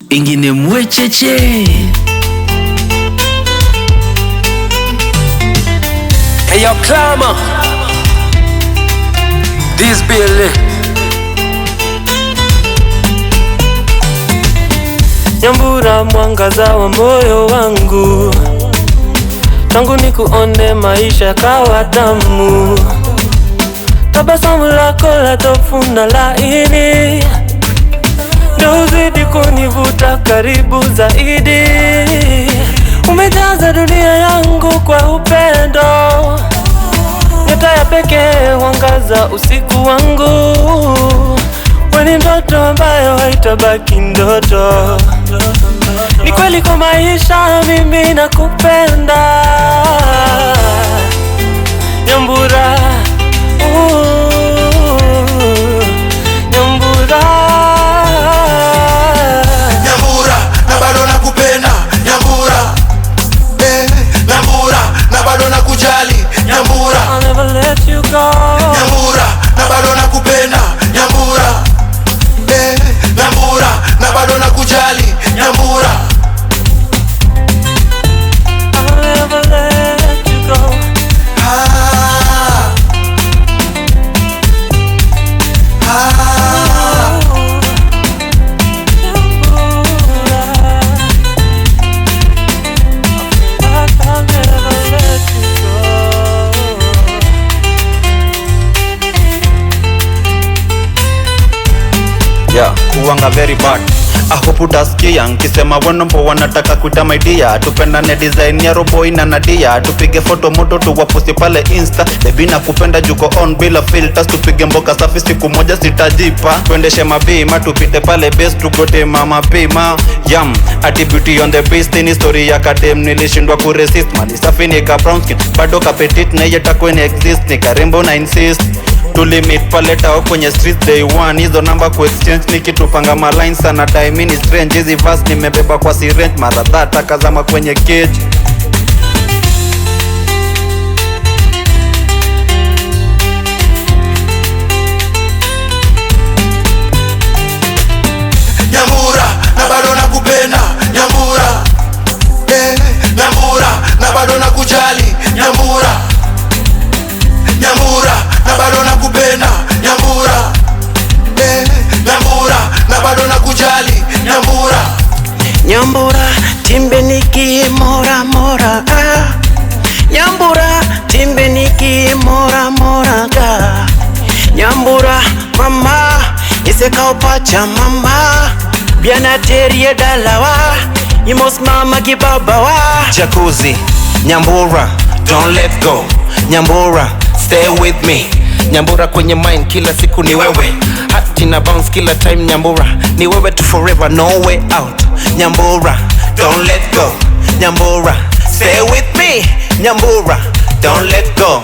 ingine mwecheche. Hey yo, Clama, this Billy. Nyambura, mwangaza wa moyo wangu, tangu nikuone maisha kawa tamu. Tabasamu lako latofuna laini, ndio uzidi kunivuta karibu zaidi. Umejaza dunia yangu kwa upendo, nyota ya pekee wangaza usiku wangu. Wewe ni ndoto ambayo haitabaki ndoto. Ni kweli kwa maisha mimi nakupenda Nyambura, Nyambura. Nyambura, na bado nakupenda Nyambura, Nyambura, na bado nakujali Nyambura, I'll never let you go. Nyambura, na bado nakupenda Nyambura, Nyambura, na bado nakujali Nyambura, I'll never let you go. I'll never let you go. Yeah, kuwanga very bad. I hope utasikia nkisema wanombo wanataka kuita my dear. Tupendane design ya Roboy na Nadia, tupige photo moto tuwaposti pale Insta. Baby nakupenda juko on bila filters, tupige mboka safi siku moja sitajipa. Tuendeshe mabima tupite pale base tugote mama pima. Yum, ati beauty on the beast ni story ya kadem nilishindwa kuresist. Mali safi nika brown skin bado kapetit na yeta kwenye exist nika rembo na insist. Tulimit pale tao kwenye streets day one, hizo namba ku exchange nikitupanga maline sana time ni strange. Hizi verse nimebeba kwa syringe mara dhata kazama kwenye cage. Nyambura, na bado nakupenda Nyambura, Nyambura, na bado nakujali Nyambura, Nyambura, na bado nakupenda Nyambura, Nyambura, na bado nakujali Nyambura, Nyambura, timbe niki mora mora ga. Nyambura, timbe niki mora mora ga. Nyambura, mama, iseka opacha mama. Biana terie dalawa, imos mama kibabawa. Jacuzzi, Nyambura, don't let go. Nyambura, stay with me. Nyambura kwenye mind kila siku ni wewe. Hati na bounce kila time Nyambura, ni wewe tu forever, no way out. Nyambura, don't let go. Nyambura, stay with me. Nyambura, don't let go.